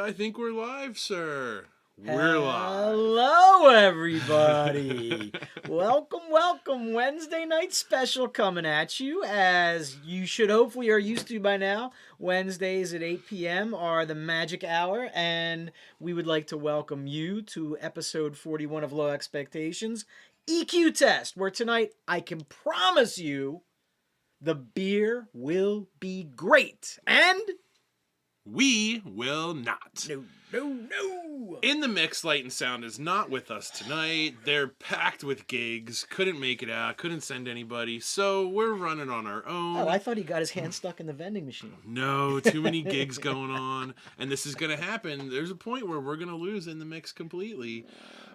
I think we're live, sir. We're live. Hello, everybody. welcome. Wednesday night special coming at you. As you should hopefully are used to by now, Wednesdays at 8 p.m. are the magic hour, and we would like to welcome you to episode 41 of Low Expectations EQ Test, where tonight I can promise you the beer will be great. And We will not. no. In the Mix, Light and Sound is not with us tonight. They're packed with gigs. Couldn't make it out. Couldn't send anybody. So we're running on our own. Oh, I thought he got his hand stuck in the vending machine. No, too many gigs going on. And this is going to happen. There's a point where we're going to lose In the Mix completely.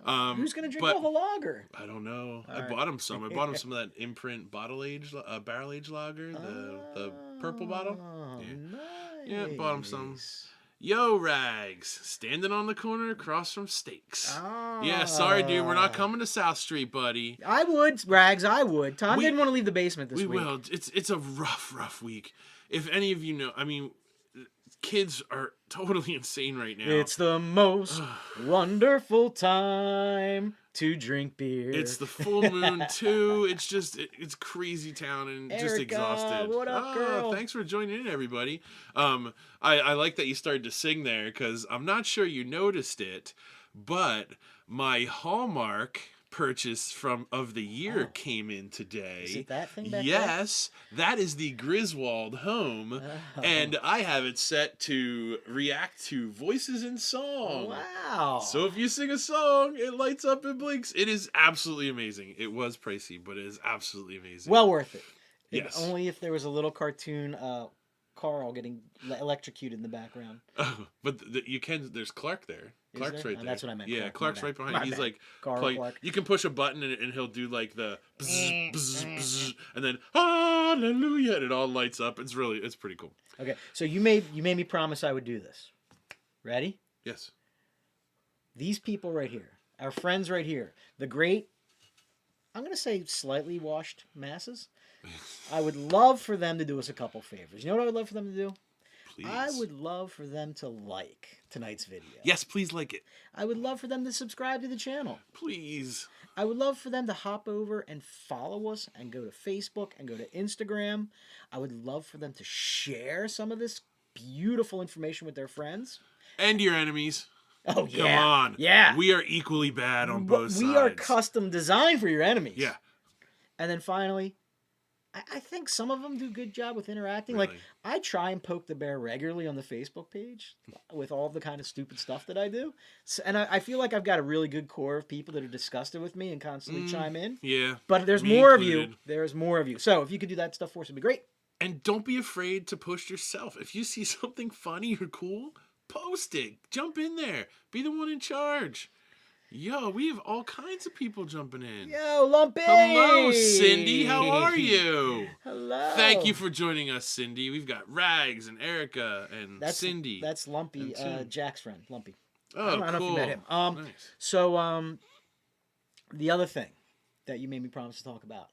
Who's going to drink all the lager? I don't know. All I right. bought him some. I bought him some of that Imprint barrel age lager, the purple bottle. Oh, Yeah. nice. Yeah, bought him some. Yo, Rags, standing on the corner across from Steaks. Ah. Yeah, sorry, dude, we're not coming to South Street, buddy. I would, Rags, I would. Tom didn't want to leave the basement this week. We will. It's a rough week. If any of you know, I mean, kids are totally insane right now. It's the most wonderful time to drink beer. It's the full moon too. It's just it's crazy town and Erica, just exhausted. what up, girl? Thanks for joining in, everybody. I like that you started to sing there because I'm not sure you noticed it, but my Hallmark purchase of the year came in today. Is it that thing back Yes, that is the Griswold home, and I have it set to react to voices in song. Wow. So if you sing a song, it lights up and blinks. It is absolutely amazing. It was pricey, but it is absolutely amazing. Well worth it. Yes. Only if there was a little cartoon Carl getting electrocuted in the background. But you can. There's Clark there. Clark's there? right there. That's what I meant. Yeah, Clark, Clark's right behind. My He's bad. like Carl Clark. You can push a button and he'll do like the bzz, bzz, bzz, and then hallelujah, and it all lights up. It's pretty cool. Okay, so you made me promise I would do this. Ready? Yes. These people right here, our friends right here, the great, I'm going to say slightly washed masses. I would love for them to do us a couple favors. You know what I would love for them to do? Please. I would love for them to like tonight's video. Yes, please like it. I would love for them to subscribe to the channel. Please. I would love for them to hop over and follow us and go to Facebook and go to Instagram. I would love for them to share some of this beautiful information with their friends. And your enemies. Oh, yeah. Come on. Yeah. We are equally bad on both sides. We are custom designed for your enemies. Yeah. And then finally, I think some of them do a good job with interacting. Really? Like, I try and poke the bear regularly on the Facebook page with all the kind of stupid stuff that I do. And I feel like I've got a really good core of people that are disgusted with me and constantly chime in. Yeah. But there's me more included. of you. There's more of you. So if you could do that stuff for us, it'd be great. And don't be afraid to post yourself. If you see something funny or cool, post it. Jump in there. Be the one in charge. Yo, we have all kinds of people jumping in. Yo, Lumpy! Hello, Cindy. How are you? Hello. Thank you for joining us, Cindy. We've got Rags and Erica and Cindy. That's Lumpy, and Tim. Jack's friend, Lumpy. Oh, I don't know if you cool. met him. Nice. So, the other thing that you made me promise to talk about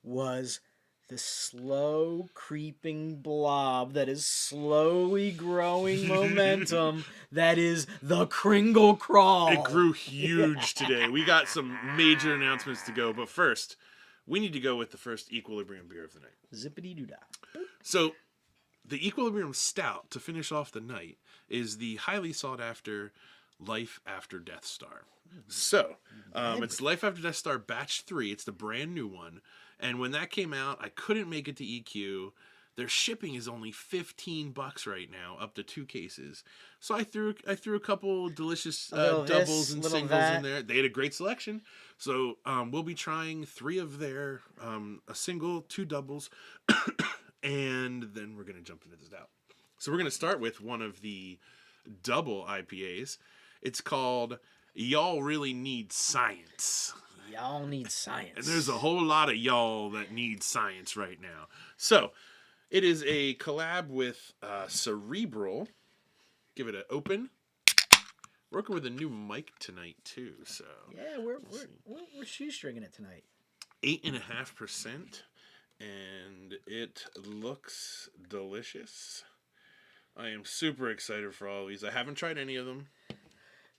was the slow creeping blob that is slowly growing momentum that is the Kringle Crawl. It grew huge today. We got some major announcements to go, but first, we need to go with the first Equilibrium beer of the night. Zippity-doo-dah. So, the Equilibrium Stout, to finish off the night, is the highly sought-after Life After Death Star. So, it's Life After Death Star Batch 3. It's the brand new one. And when that came out, I couldn't make it to EQ. Their shipping is only $15 right now, up to 2 cases. So I threw a couple delicious doubles and singles in there. They had a great selection. So we'll be trying 3 of their, a single, 2 doubles, and then we're going to jump into the stout. So we're going to start with one of the double IPAs. It's called Y'all Really Need Science. Y'all need science. And there's a whole lot of y'all that need science right now. So, it is a collab with Cerebral. Give it an open. Working with a new mic tonight, too. So Yeah, we're shoestringing it tonight. 8.5%. And it looks delicious. I am super excited for all of these. I haven't tried any of them.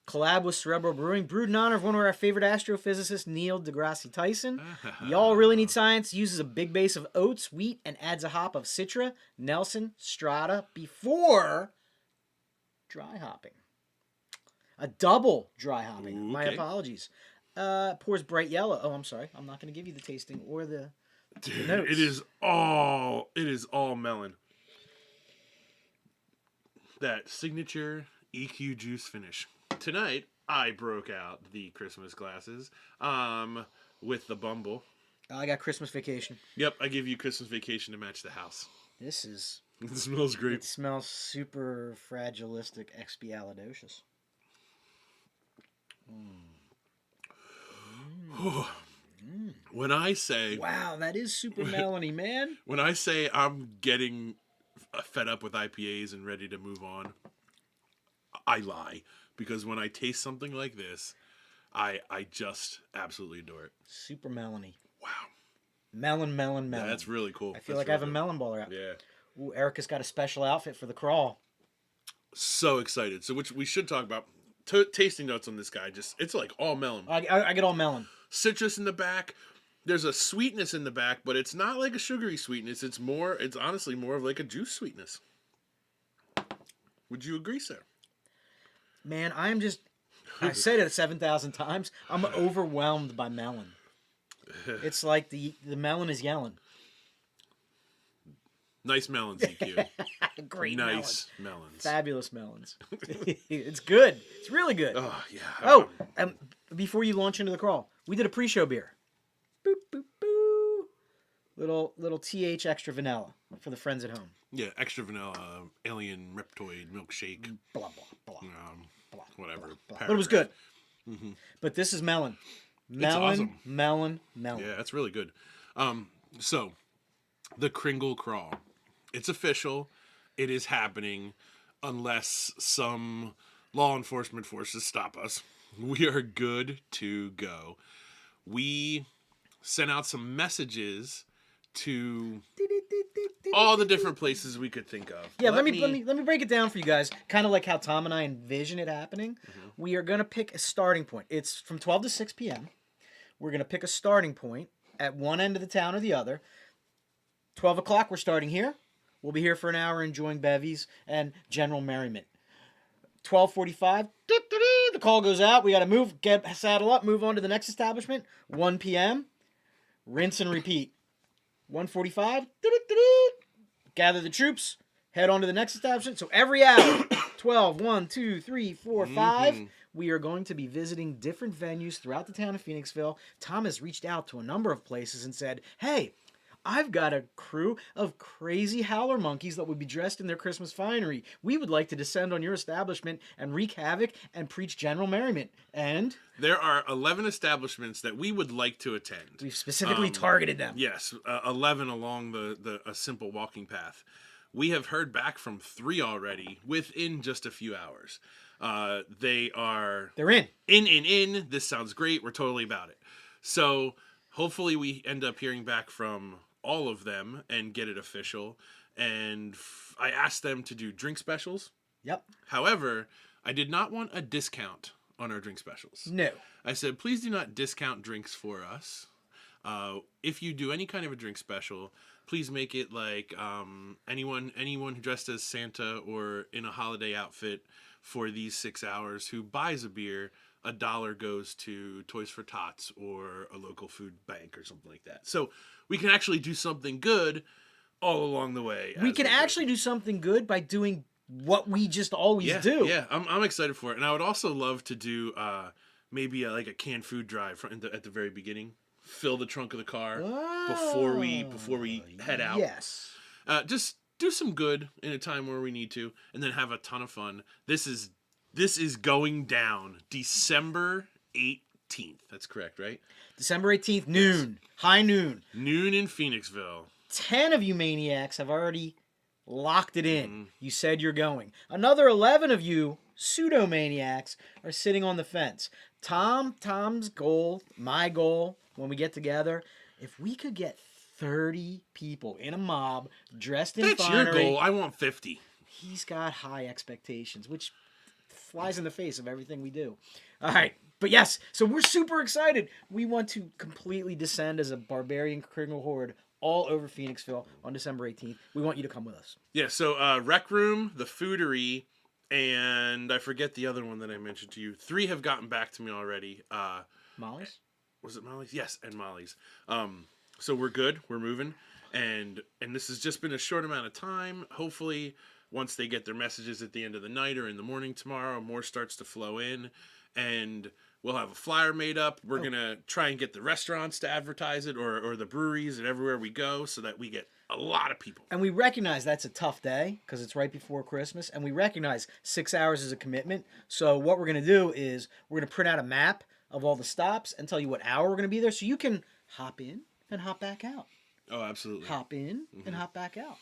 Collab with Cerebral Brewing, brewed in honor of one of our favorite astrophysicists, Neil deGrasse Tyson. Y'all really need science. Uses a big base of oats, wheat, and adds a hop of Citra, Nelson, Strata before dry hopping. A double dry hopping. Ooh, My okay. apologies. Pours bright yellow. Oh, I'm sorry. I'm not going to give you the tasting or the Dude, notes. it is all melon. That signature EQ juice finish. Tonight, I broke out the Christmas glasses with the Bumble. I got Christmas Vacation. Yep, I give you Christmas Vacation to match the house. This is... It smells great. It smells super fragilistic, expialidocious. When I say... Wow, that is super melony, man. When I say I'm getting fed up with IPAs and ready to move on, I lie. Because when I taste something like this, I just absolutely adore it. Super melony. Wow. Melon. Yeah, that's really cool. I feel like I have a melon baller out. Yeah. Ooh, Erica's got a special outfit for the crawl. So excited. So which we should talk about. Tasting notes on this guy. It's like all melon. I get all melon. Citrus in the back. There's a sweetness in the back, but it's not like a sugary sweetness. It's honestly more of like a juice sweetness. Would you agree, sir? Man, I said it 7,000 times. I'm overwhelmed by melon. It's like the melon is yelling. Nice melons, EQ. Great nice melons. Fabulous melons. It's good. It's really good. Oh, yeah. Oh, before you launch into the crawl, we did a pre-show beer. Boop, boop, boo. Little TH extra vanilla for the friends at home. Yeah, extra vanilla, alien reptoid milkshake. Blah, blah, blah. Whatever. Blah. But it was good. Mm-hmm. But this is melon. Melon, awesome. Melon. Yeah, that's really good. So, the Kringle Crawl. It's official. It is happening unless some law enforcement forces stop us. We are good to go. We sent out some messages to all the different places we could think of. Yeah, let me break it down for you guys. Kind of like how Tom and I envision it happening. Mm-hmm. We are going to pick a starting point. It's from 12 to 6 p.m. We're going to pick a starting point at one end of the town or the other. 12 o'clock, we're starting here. We'll be here for an hour enjoying bevies and general merriment. 12:45, the call goes out. We got to saddle up, move on to the next establishment. 1 p.m., rinse and repeat. 1:45, gather the troops, head on to the next establishment. So every hour, 12, 1, 2, 3, 4, 5, we are going to be visiting different venues throughout the town of Phoenixville. Tom has reached out to a number of places and said, hey, I've got a crew of crazy howler monkeys that would be dressed in their Christmas finery. We would like to descend on your establishment and wreak havoc and preach general merriment. And there are 11 establishments that we would like to attend. We've specifically targeted them. Yes, 11 along a simple walking path. We have heard back from 3 already within just a few hours. They're in. This sounds great. We're totally about it. So hopefully we end up hearing back from all of them and get it official. And I asked them to do drink specials. Yep. However, I did not want a discount on our drink specials. No. I said, please do not discount drinks for us. If you do any kind of a drink special, please make it like anyone who dressed as Santa or in a holiday outfit for these 6 hours who buys a beer, $1 goes to Toys for Tots or a local food bank or something like that. So we can actually do something good all along the way. We can actually do something good by doing what we just always do. Yeah, I'm excited for it. And I would also love to do maybe like a canned food drive at the very beginning. Fill the trunk of the car before we head out. Yes. Just do some good in a time where we need to, and then have a ton of fun. This is going down December 18th. That's correct, right? December 18th, noon. Yes. High noon. Noon in Phoenixville. 10 of you maniacs have already locked it in. You said you're going. Another 11 of you pseudo-maniacs are sitting on the fence. Tom's goal, my goal, when we get together, if we could get 30 people in a mob dressed in finery. That's your goal. I want 50. he's got high expectations, which flies in the face of everything we do. All right. But yes, so we're super excited. We want to completely descend as a barbarian criminal horde all over Phoenixville on December 18th. We want you to come with us. Yeah, so Rec Room, the Foodery, and I forget the other one that I mentioned to you. 3 have gotten back to me already. Molly's? Was it Molly's? Yes, and Molly's. So we're good. We're moving. And this has just been a short amount of time. Hopefully, once they get their messages at the end of the night or in the morning tomorrow, more starts to flow in. And we'll have a flyer made up. We're going to try and get the restaurants to advertise it or the breweries and everywhere we go so that we get a lot of people. And we recognize that's a tough day because it's right before Christmas. And we recognize 6 hours is a commitment. So what we're going to do is we're going to print out a map of all the stops and tell you what hour we're going to be there so you can hop in and hop back out. Oh, absolutely. Hop in and hop back out.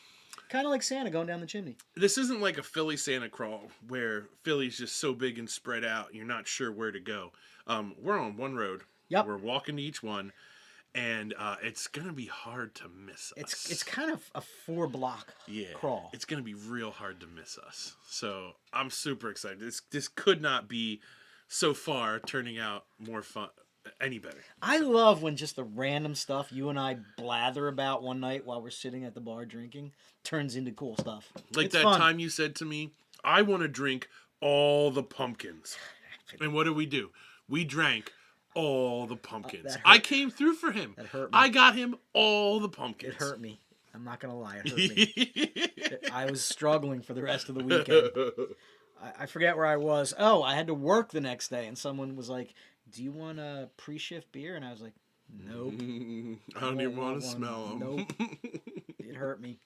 Kind of like Santa going down the chimney. This isn't like a Philly Santa crawl where Philly's just so big and spread out and you're not sure where to go. We're on one road. Yep. We're walking to each one, and it's going to be hard to miss us. It's kind of a 4-block crawl. It's going to be real hard to miss us. So I'm super excited. This could not be so far turning out more fun. Any better. I love when just the random stuff you and I blather about one night while we're sitting at the bar drinking turns into cool stuff. Like it's that fun. time you said to me, I want to drink all the pumpkins. And what did? We drank all the pumpkins. I came through for him. That hurt me. I got him all the pumpkins. It hurt me. I'm not going to lie. It hurt me. I was struggling for the rest of the weekend. I forget where I was. Oh, I had to work the next day, and someone was like, do you want a pre-shift beer? And I was like, nope. I don't even want to smell them. Nope. It hurt me.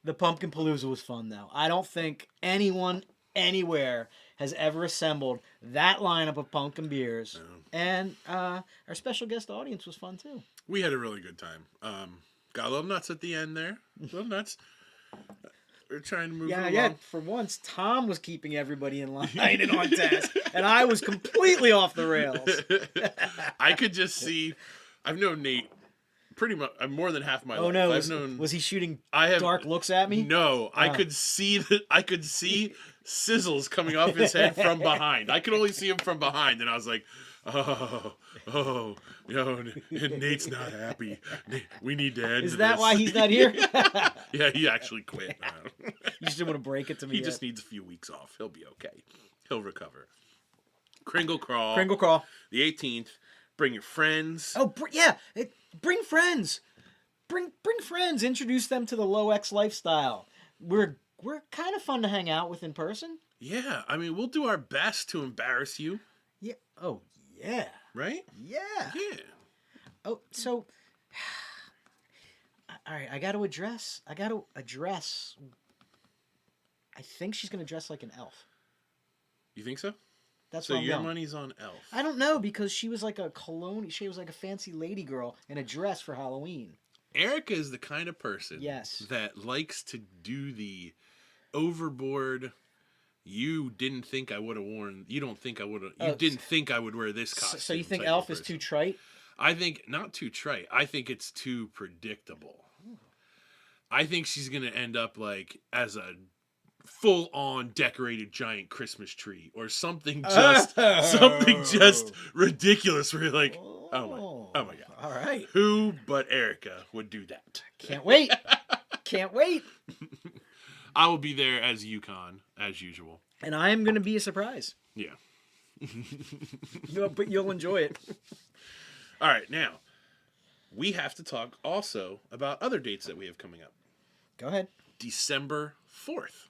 The Pumpkin Palooza was fun, though. I don't think anyone anywhere has ever assembled that lineup of pumpkin beers. No. And our special guest audience was fun, too. We had a really good time. Got a little nuts at the end there. A little nuts. We're trying to move along. Yeah. For once, Tom was keeping everybody in line and on task, and I was completely off the rails. I could just see. I've known Nate pretty much more than half my life. Oh no! I've known. Was he shooting dark looks at me? No, I could see that. I could see sizzles coming off his head from behind. I could only see him from behind, and I was like, Nate's not happy. We need to end. Is that this. why he's not here? Yeah, he actually quit. You just didn't want to break it to me. He just needs a few weeks off. He'll be okay. He'll recover. Kringle Crawl. The 18th. Bring your friends. Oh, bring friends. Bring friends. Introduce them to the Low X lifestyle. We're kind of fun to hang out with in person. Yeah, I mean, we'll do our best to embarrass you. Yeah. Oh, yeah. Right? Yeah. Yeah. Oh, so all right, I got to address. I think she's going to dress like an elf. You think so? That's so what I'm your going. money's on elf. I don't know because she was like a cologne. She was like a fancy lady girl in a dress for Halloween. Erica is the kind of person that likes to do the overboard. You didn't think I would have worn. You don't think I would have. You didn't think I would wear this costume. So you think elf is too trite? I think not too trite. I think it's too predictable. I think she's gonna end up like as a full-on decorated giant Christmas tree or something just ridiculous. Where you're like, oh my god! All right, who but Erica would do that? Can't wait! Can't wait! I will be there as Yukon as usual, and I am gonna be a surprise. Yeah, but you'll enjoy it. All right, now we have to talk also about other dates that we have coming up. Go ahead. December 4th.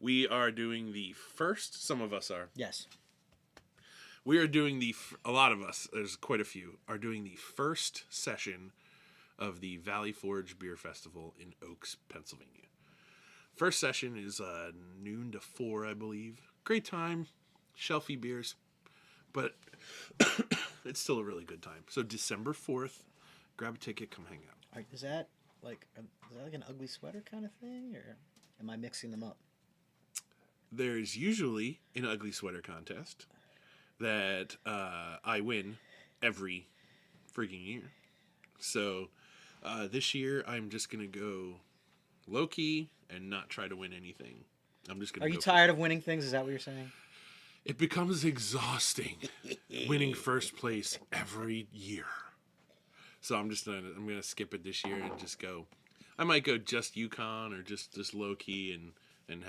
We are doing the first, some of us are. Yes. We are doing a lot of us, there's quite a few, are doing the first session of the Valley Forge Beer Festival in Oaks, Pennsylvania. First session is noon to 4, I believe. Great time, shelfy beers, but it's still a really good time. So December 4th, grab a ticket, come hang out. All right, is that like an ugly sweater kind of thing, or am I mixing them up? There's usually an ugly sweater contest that I win every freaking year. So this year I'm just going to go low-key and not try to win anything. I'm just gonna. Are you tired of winning things? Is that what you're saying? It becomes exhausting winning first place every year. So I'm gonna skip it this year and just go. I might go just Yukon or just low key and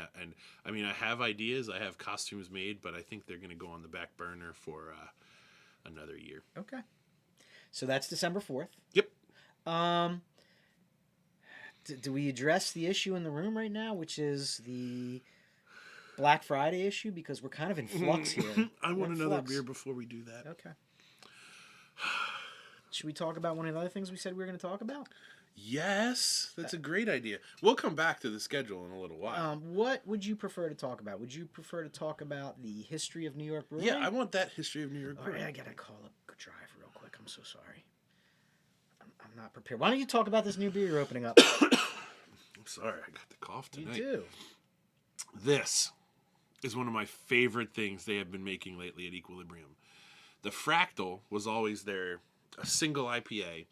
I mean I have ideas. I have costumes made, but I think they're gonna go on the back burner for another year. Okay. So that's December 4th. Yep. Do we address the issue in the room right now, which is the Black Friday issue? Because we're kind of in flux here. I want another beer before we do that. Okay. Should we talk about one of the other things we said we were going to talk about? Yes, that's a great idea. We'll come back to the schedule in a little while. What would you prefer to talk about? Would you prefer to talk about the history of New York brewing? Yeah, I want that history of New York brewing. All right, I got to call up Drive real quick. I'm so sorry. I'm not prepared. Why don't you talk about this new beer you're opening up? I'm sorry, I got the cough tonight. You do. This is one of my favorite things they have been making lately at Equilibrium. The Fractal was always a single IPA,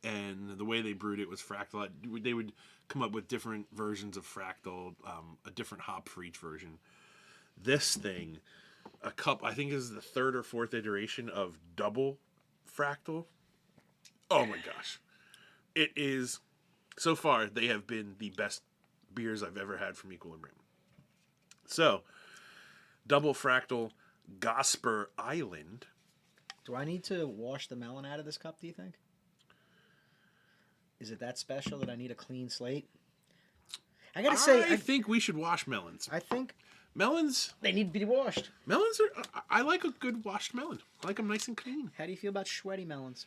and the way they brewed it was Fractal. They would come up with different versions of Fractal, a different hop for each version. This thing, I think is the third or fourth iteration of Double Fractal. Oh my gosh. It is, so far, they have been the best beers I've ever had from Equilibrium. So, Double Fractal Gosper Island. Do I need to wash the melon out of this cup, do you think? Is it that special that I need a clean slate? I gotta say, I think we should wash melons. I think Melons, they need to be washed. melons are, I like a good washed melon. I like them nice and clean. How do you feel about sweaty melons?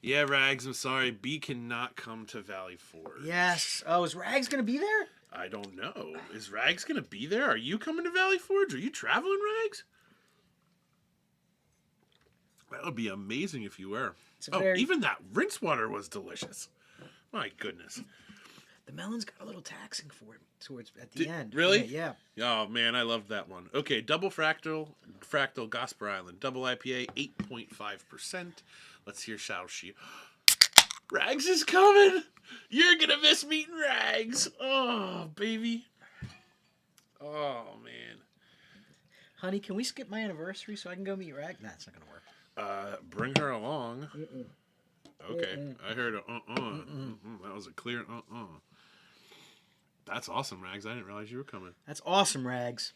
Yeah, Rags, I'm sorry. B cannot come to Valley Forge. Yes. Oh, is Rags gonna be there? I don't know. Is Rags going to be there? Are you coming to Valley Forge? Are you traveling, Rags? That would be amazing if you were. Even that rinse water was delicious. My goodness. The melon's got a little taxing for it towards at the end. Really? Yeah. Oh, man, I love that one. Okay, Double Fractal Gosper Island. Double IPA, 8.5%. Let's hear Shadow Sheet. Rags is coming! You're gonna miss meeting Rags! Oh, baby. Oh, man. Honey, can we skip my anniversary so I can go meet Rags? Nah, it's not gonna work. Bring her along. Okay, I heard a That was a clear That's awesome, Rags. I didn't realize you were coming. That's awesome, Rags.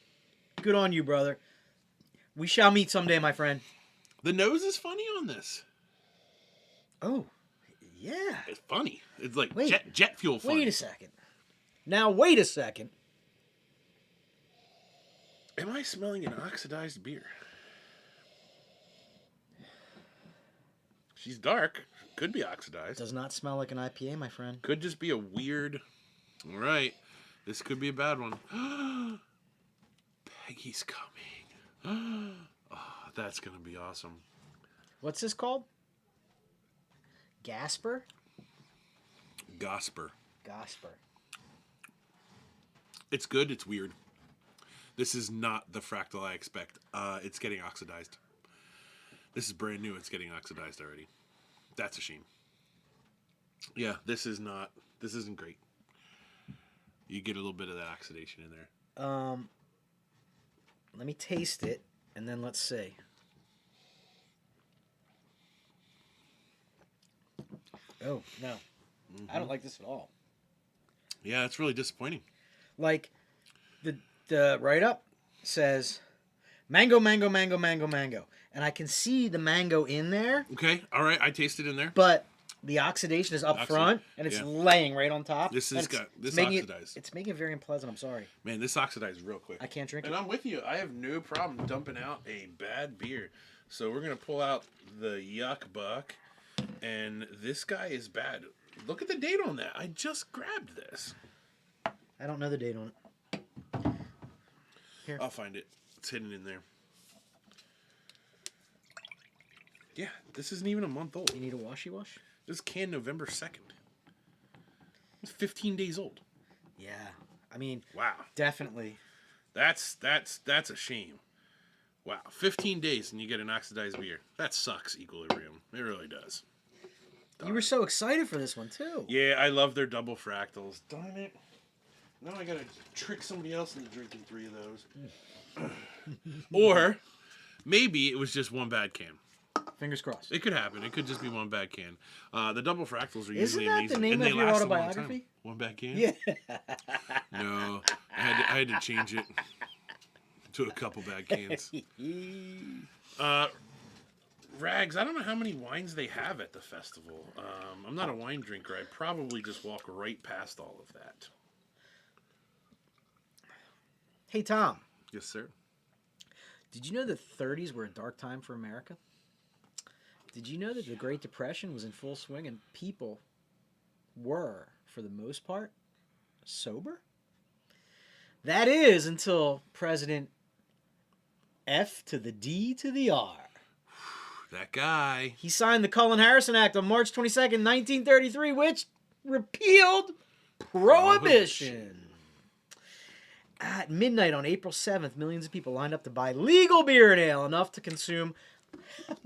Good on you, brother. We shall meet someday, my friend. The nose is funny on this. Oh, yeah. It's funny. It's like jet fuel funny. Wait a second. Now, wait a second. Am I smelling an oxidized beer? She's dark. Could be oxidized. Does not smell like an IPA, my friend. Could just be a weird... All right. This could be a bad one. Peggy's coming. Oh, that's going to be awesome. What's this called? Gosper? Gosper. It's good. It's weird. This is not the Fractal I expect. It's getting oxidized. This is brand new. It's getting oxidized already. That's a shame. Yeah, this isn't great. You get a little bit of that oxidation in there. Let me taste it, and then let's see. Oh, no. Mm-hmm. I don't like this at all. Yeah, it's really disappointing. Like, the write-up says, mango, mango, mango, mango, mango. And I can see the mango in there. Okay, all right, I tasted in there. But the oxidation is up front, and it's laying right on top. This is oxidized. It's making it very unpleasant. I'm sorry. Man, this oxidized real quick. I can't drink it. And I'm with you. I have no problem dumping out a bad beer. So we're going to pull out the Yuck Buck. And this guy is bad. Look at the date on that. I just grabbed this. I don't know the date on it. Here. I'll find it. It's hidden in there. Yeah, this isn't even a month old. You need a washy wash? This canned November 2nd. It's 15 days old. Yeah. I mean, wow. Definitely. That's a shame. Wow. 15 days and you get an oxidized beer. That sucks, Equilibrium. It really does. Darn. You were so excited for this one, too. Yeah, I love their double fractals. Darn it. Now I gotta trick somebody else into drinking 3 of those. Or maybe it was just one bad can. Fingers crossed. It could happen. It could just be one bad can. The double fractals are Isn't usually that amazing. the name and of they your last a long autobiography? time. One bad can? Yeah. No. I had to change it to a couple bad cans. Rags, I don't know how many wines they have at the festival. I'm not a wine drinker. I'd probably just walk right past all of that. Hey, Tom. Yes, sir. Did you know the 30s were a dark time for America? Did you know that the Great Depression was in full swing and people were, for the most part, sober? That is until President F to the D to the R. That guy. He signed the Cullen-Harrison Act on March 22nd, 1933, which repealed Prohibition. At midnight on April 7th, millions of people lined up to buy legal beer and ale, enough to consume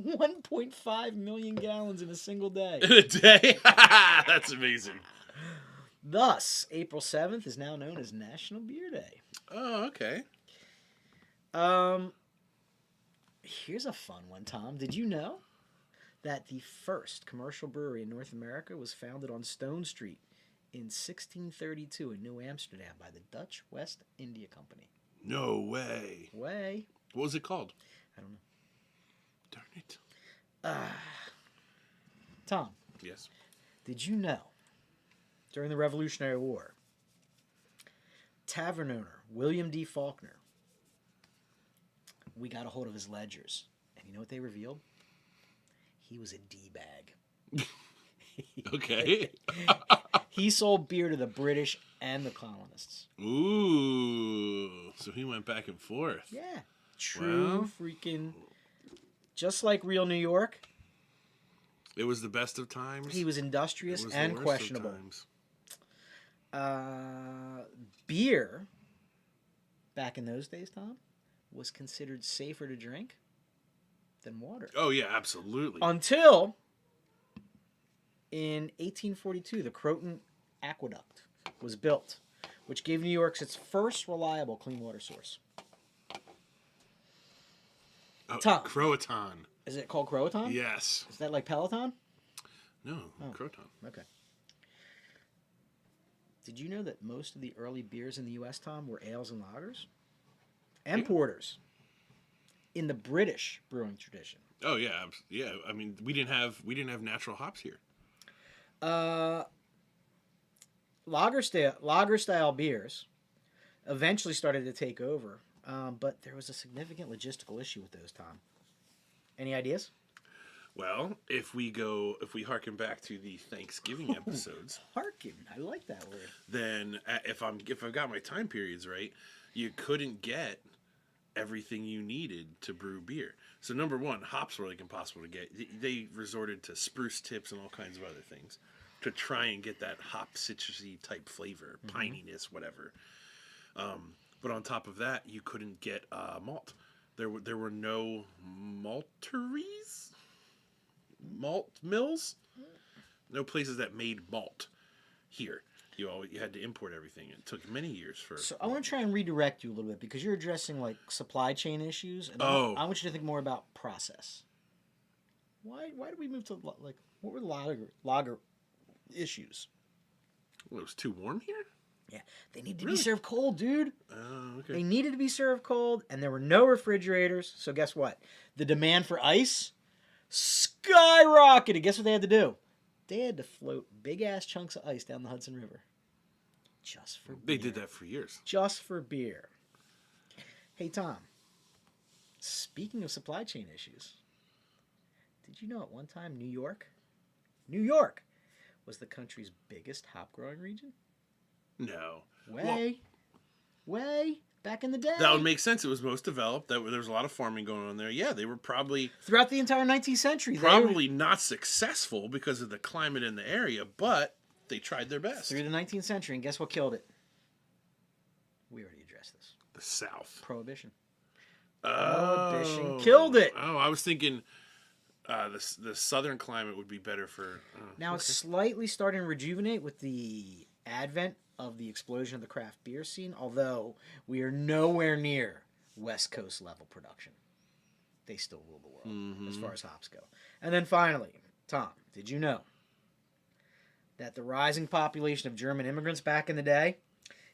1.5 million gallons in a single day. In a day? That's amazing. Thus, April 7th is now known as National Beer Day. Oh, okay. Here's a fun one, Tom. Did you know that the first commercial brewery in North America was founded on Stone Street in 1632 in New Amsterdam by the Dutch West India Company? No way. Way. What was it called? I don't know. Darn it. Tom, Yes. did you know during the Revolutionary War, tavern owner William D. Faulkner, we got a hold of his ledgers, and you know what they revealed? He was a D-bag. Okay. He sold beer to the British and the colonists. Ooh. So he went back and forth. Yeah. True Well. freaking... Just like real New York, It was the best of times. he was industrious It was the and worst of questionable. times. Beer, back in those days, Tom, was considered safer to drink than water. Oh, yeah, absolutely. Until in 1842, the Croton Aqueduct was built, which gave New York its first reliable clean water source. Tom. Croatan. Is it called Croton? Yes. Is that like Peloton? No, Croton. Okay. Did you know that most of the early beers in the U.S., Tom, were ales and lagers? And porters. In the British brewing tradition. Oh, yeah. Yeah, I mean, we didn't have natural hops here. Lager style beers eventually started to take over, but there was a significant logistical issue with those, Tom. Any ideas? Well, if we harken back to the Thanksgiving episodes, Harken. I like that word. then if I've got my time periods right, you couldn't get everything you needed to brew beer. So number one, hops were like impossible to get. They resorted to spruce tips and all kinds of other things to try and get that hop citrusy type flavor, pininess, whatever. But on top of that, you couldn't get malt. There were no malteries, malt mills, no places that made malt here. You had to import everything. It took many years for. So I want to try and redirect you a little bit because you're addressing like supply chain issues, and I want you to think more about process. Why did we move to like what were the lager issues? Well, it was too warm here. Yeah, they needed to be served cold, dude. Oh, okay. They needed to be served cold, and there were no refrigerators. So guess what? The demand for ice skyrocketed. Guess what they had to do? They had to float big-ass chunks of ice down the Hudson River. Just for beer. They did that for years. Just for beer. Hey, Tom. Speaking of supply chain issues, did you know at one time New York was the country's biggest hop growing region? No. Way back in the day. That would make sense. It was most developed. There was a lot of farming going on there. Yeah, they were probably throughout the entire 19th century. Probably not successful because of the climate in the area, but they tried their best. Through the 19th century, and guess what killed it? We already addressed this. The South. Prohibition. Prohibition killed it. Oh, I was thinking the southern climate would be better for... Now it's slightly starting to rejuvenate with the advent of the explosion of the craft beer scene, although we are nowhere near West Coast level production. They still rule the world as far as hops go. And then finally, Tom, did you know that the rising population of German immigrants back in the day,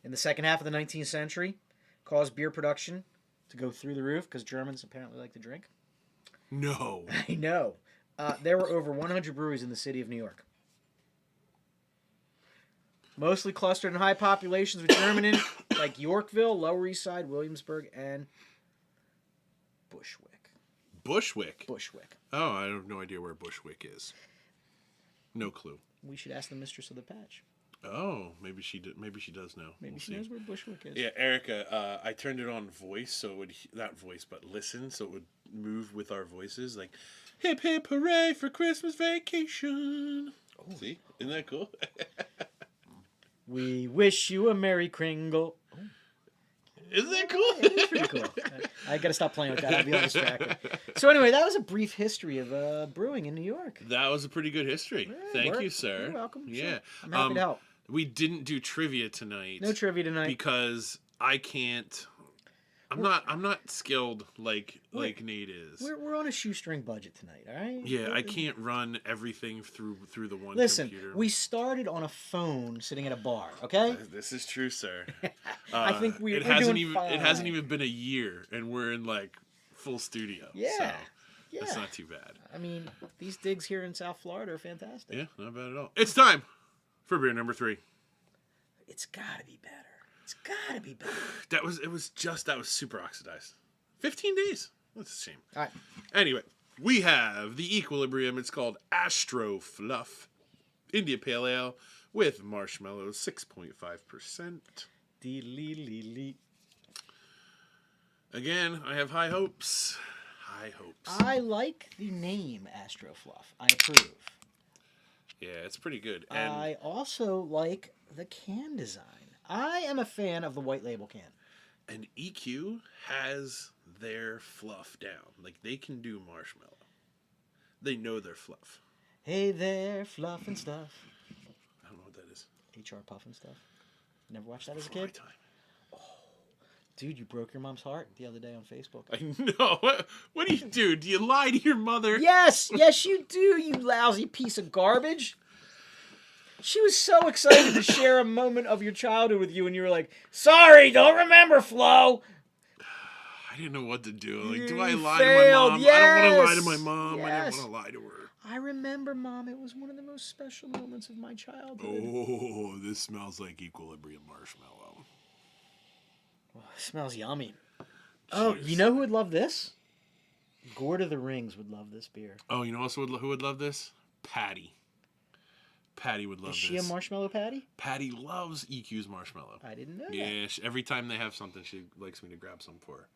in the second half of the 19th century, caused beer production to go through the roof because Germans apparently like to drink? No. I know. There were over 100 breweries in the city of New York. Mostly clustered in high populations with German in it, like Yorkville, Lower East Side, Williamsburg, and Bushwick. Bushwick? Bushwick. Oh, I have no idea where Bushwick is. No clue. We should ask the mistress of the patch. Oh, maybe she did. Maybe she does know. Maybe she knows where Bushwick is. Yeah, Erica. I turned it on voice, so it would not voice, but listen, so it would move with our voices, like hip hip hooray for Christmas vacation. Oh. See, isn't that cool? We wish you a Merry Kringle. Oh. Isn't that cool? It is pretty cool. I got to stop playing with that. I'll be all distracted. So anyway, that was a brief history of brewing in New York. That was a pretty good history. Thank you, sir. You're welcome. Yeah, sure. I'm happy to help. We didn't do trivia tonight. No trivia tonight because I can't. I'm not skilled like Nate is. We're on a shoestring budget tonight, all right? Yeah, I can't run everything through the one Listen, computer. we started on a phone sitting at a bar, okay? This is true, sir. I think we're hasn't doing even fine. It hasn't even been a year, and we're in like full studio. Yeah, so yeah. That's not too bad. I mean, these digs here in South Florida are fantastic. Yeah, not bad at all. It's time for beer number 3. It's gotta be better. It's gotta be better. That was super oxidized. 15 days. That's a shame. All right. Anyway, we have the Equilibrium. It's called Astro Fluff India Pale Ale with marshmallows, 6.5%. Again, I have high hopes. High hopes. I like the name Astro Fluff. I approve. Yeah, it's pretty good. And I also like the can design. I am a fan of the white label can. And EQ has their fluff down. Like, they can do marshmallow. They know their fluff. Hey there, fluff and stuff. I don't know what that is. HR Puff and stuff. Never watched that as a Before my kid? time. Oh, dude, you broke your mom's heart the other day on Facebook. I know. What do you do? Do you lie to your mother? Yes, you do, you lousy piece of garbage. She was so excited to share a moment of your childhood with you, and you were like, sorry, don't remember, Flo. I didn't know what to do. Like, do I You lie failed. to my mom? I don't want to lie to Yes. my mom. I Yes. didn't want to lie to her. I remember, Mom. It was one of the most special moments of my childhood. Oh, this smells like Equilibrium marshmallow. Oh, it smells yummy. Oh, Cheers. you know who would love this? Gord of the Rings would love this beer. Oh, you know also who would love this? Patty. Patty would love Is this. she a marshmallow patty? Patty loves EQ's marshmallow. I didn't know that. Yeah, every time they have something, she likes me to grab some for her.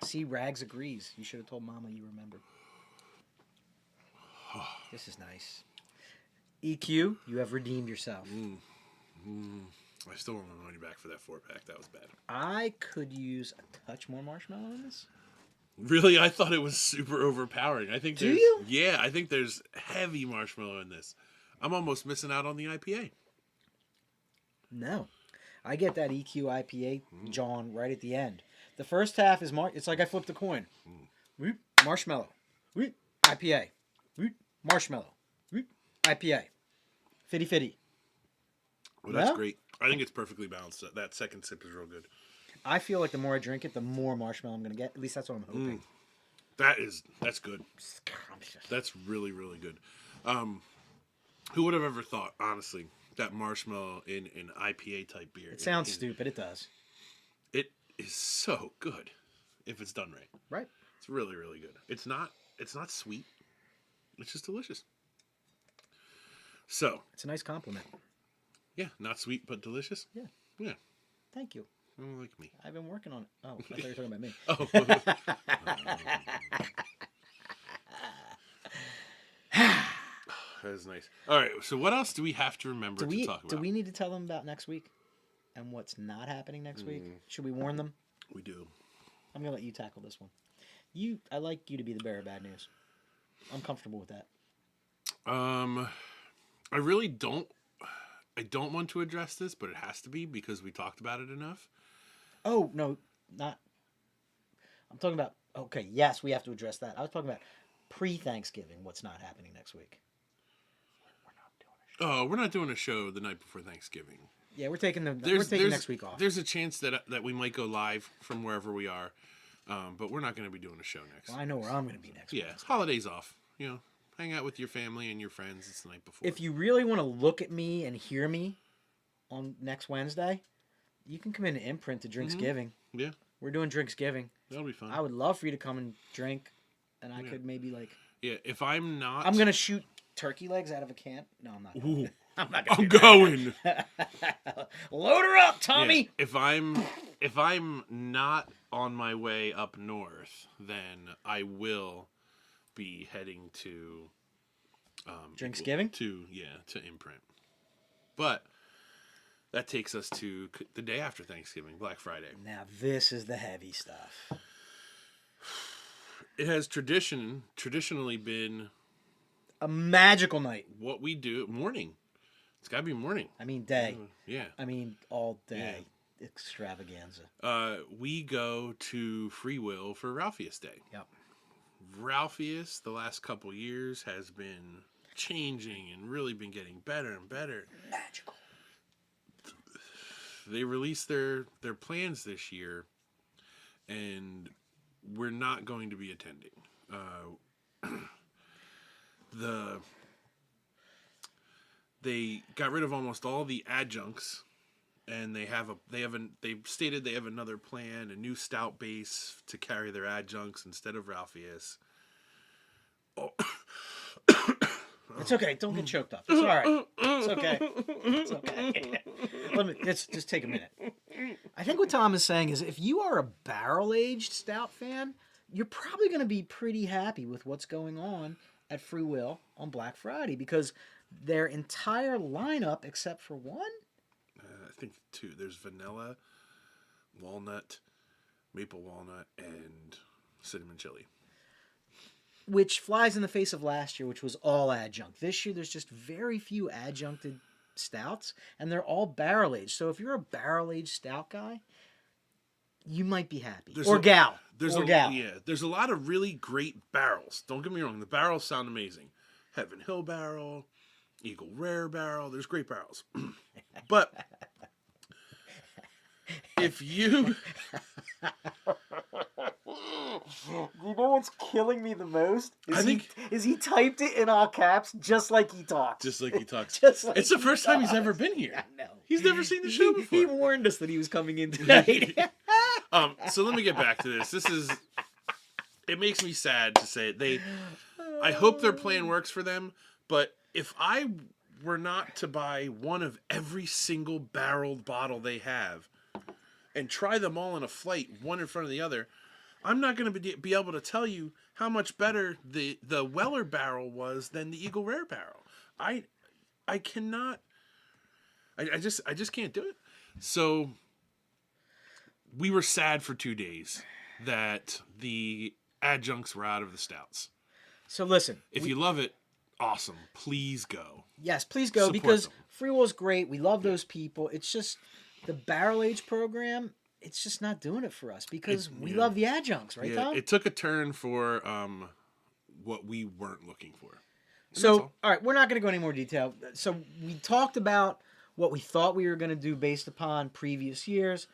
See, Rags agrees. You should have told Mama you remembered. This is nice. EQ, you have redeemed yourself. I still want my money back for that 4-pack. That was bad. I could use a touch more marshmallow in this. Really, I thought it was super overpowering. I think Do you? Yeah, I think there's heavy marshmallow in this. I'm almost missing out on the IPA. No. I get that EQ IPA John right at the end. The first half is it's like I flipped a coin. Whoop, marshmallow. Whoop, IPA. Whoop, marshmallow. Whoop, IPA. Fitty. Well, that's No? great. I think it's perfectly balanced. That second sip is real good. I feel like the more I drink it, the more marshmallow I'm going to get. At least that's what I'm hoping. That's good. That's really, really good. Who would have ever thought, honestly, that marshmallow in an IPA type beer? It sounds stupid. It does. It is so good if it's done right. Right. It's really, really good. It's not sweet. It's just delicious. So, It's a nice compliment. yeah, not sweet but delicious. Yeah. Yeah. Thank you. Oh, like me. I've been working on it. Oh, I thought you were talking about me. Oh. That is nice. All right, so what else do we have to remember to talk about? Do we need to tell them about next week and what's not happening next week? Should we warn them? We do. I'm going to let you tackle this one. I like you to be the bearer of bad news. I'm comfortable with that. I really don't I don't want to address this, but it has to be because we talked about it enough. Oh, no, not. I'm talking about. Okay, yes, we have to address that. I was talking about pre-Thanksgiving. What's not happening next week? Oh, we're not doing a show the night before Thanksgiving. Yeah, we're taking next week off. There's a chance that we might go live from wherever we are, but we're not going to be doing a show next. Well, I know where I'm going to be next week. Yeah, holidays off. You know, hang out with your family and your friends. It's the night before. If you really want to look at me and hear me on next Wednesday, you can come in to Imprint to Drinksgiving. Yeah. We're doing Drinksgiving. That'll be fun. I would love for you to come and drink, and I could maybe like. Yeah, if I'm not, I'm gonna shoot turkey legs out of a can. No, I'm not. Ooh, I'm not gonna. I'm going. Load her up, Tommy. Yeah, if I'm not on my way up north, then I will be heading to Drinksgiving. To Imprint. But that takes us to the day after Thanksgiving, Black Friday. Now this is the heavy stuff. It has traditionally been a magical night. What we do morning. It's got to be morning. I mean day. Yeah. I mean all day extravaganza. We go to Free Will for Ralphius Day. Yep. Ralphius the last couple years has been changing and really been getting better and better. Magical. They released their plans this year, and we're not going to be attending. They got rid of almost all the adjuncts, and they've stated they have another plan, a new stout base to carry their adjuncts instead of Ralphius. Oh. It's okay. Don't get choked up. It's all right. It's okay. It's okay. Let's just take a minute. I think what Tom is saying is if you are a barrel-aged stout fan, you're probably going to be pretty happy with what's going on at Free Will on Black Friday because their entire lineup, except for one? I think two. There's vanilla, walnut, maple walnut, and cinnamon chili. Which flies in the face of last year, which was all adjunct. This year, there's just very few adjuncted stouts, and they're all barrel-aged. So if you're a barrel-aged stout guy, you might be happy. Gal. Yeah, there's a lot of really great barrels. Don't get me wrong. The barrels sound amazing. Heaven Hill barrel, Eagle Rare barrel. There's great barrels. But if you... You know what's killing me the most? Is he typed it in all caps just like he talks. Just like he talks. It's the first time he's ever been here. I know. He's never seen the show before. He warned us that he was coming in tonight. So let me get back to this. It makes me sad to say it. I hope their plan works for them, but if I were not to buy one of every single barreled bottle they have and try them all in a flight, one in front of the other, I'm not going to be able to tell you how much better the Weller barrel was than the Eagle Rare barrel. I cannot. I just can't do it. So we were sad for 2 days that the adjuncts were out of the stouts. So listen, if you love it, awesome. Please go. Yes, please go. Support Because them. Free Will's great. We love those people. It's just the barrel age program. It's just not doing it for us because we love the adjuncts, right, Tom? It took a turn for what we weren't looking for. And so, all right, we're not going to go any more detail. So we talked about what we thought we were going to do based upon previous years.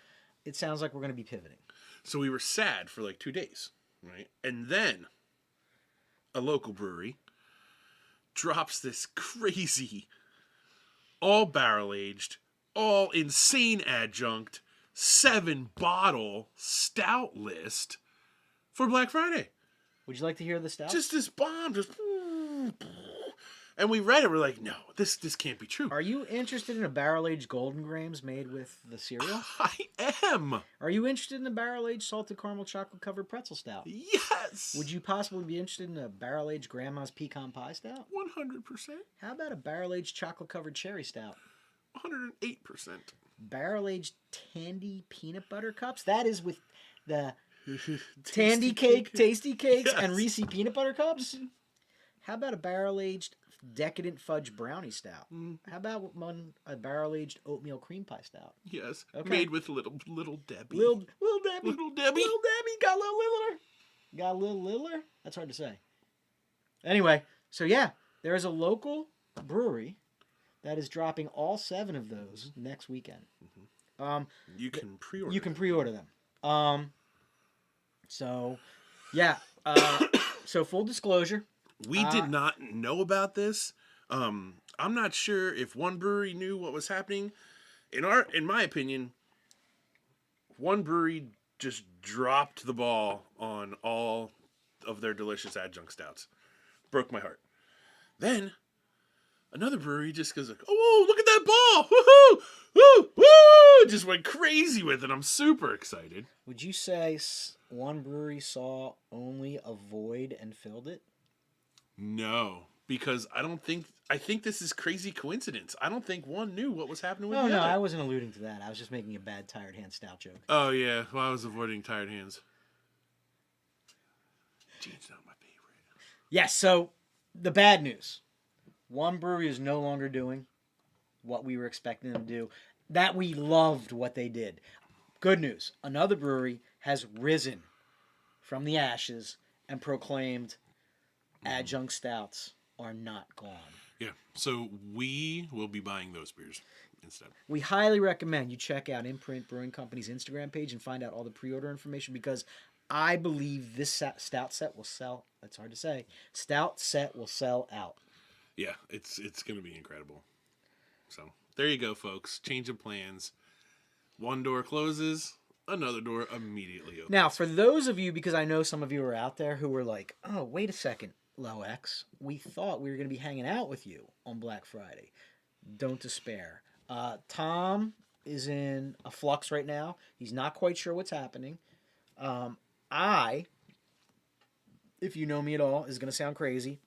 It sounds like we're going to be pivoting. So we were sad for like 2 days, right? And then a local brewery drops this crazy, all barrel-aged, all insane adjunct 7-bottle stout list for Black Friday. Would you like to hear the stout? Just this bomb, and we read it. We're like, no, this can't be true. Are you interested in a barrel-aged Golden Grahams made with the cereal? I am. Are you interested in a barrel-aged salted caramel chocolate-covered pretzel stout? Yes. Would you possibly be interested in a barrel-aged Grandma's pecan pie stout? 100%. How about a barrel-aged chocolate-covered cherry stout? 108%. Barrel-aged Tandy peanut butter cups? That is with the Tandy cake, Tasty Cakes, and Reese peanut butter cups? How about a barrel-aged decadent fudge brownie stout. Mm. How about a barrel-aged oatmeal cream pie stout? Yes. Okay. Made with little Debbie. Little Debbie. Little Debbie. Little Debbie got a little littler. Got a little littler? That's hard to say. Anyway, so yeah, there is a local brewery that is dropping all 7 of those next weekend. You can pre-order. You can pre-order them. So, yeah. So full disclosure, we did not know about this. I'm not sure if one brewery knew what was happening. In my opinion, one brewery just dropped the ball on all of their delicious adjunct stouts. Broke my heart. Then another brewery just goes like, "Oh, look at that ball! Woohoo! Woo! Woo!" Just went crazy with it. I'm super excited. would you say one brewery saw only a void and filled it? No, because I think this is crazy coincidence. I don't think one knew what was happening with Oh, the no, other. I wasn't alluding to that. I was just making a bad tired hand stout joke. Oh yeah, well I was avoiding tired hands. Gene's not my favorite. Yes, so the bad news. One brewery is no longer doing what we were expecting them to do. That we loved what they did. Good news. Another brewery has risen from the ashes and proclaimed adjunct stouts are not gone. Yeah, so we will be buying those beers instead. We highly recommend you check out Imprint Brewing Company's Instagram page and find out all the pre-order information because I believe this stout set will sell. That's hard to say. Stout set will sell out. Yeah, it's going to be incredible. So there you go, folks. Change of plans. One door closes, another door immediately opens. Now, for those of you, because I know some of you are out there who were like, "Oh, wait a second, Low X, we thought we were going to be hanging out with you on Black Friday." Don't despair. Tom is in a flux right now. He's not quite sure what's happening. If you know me at all, is going to sound crazy.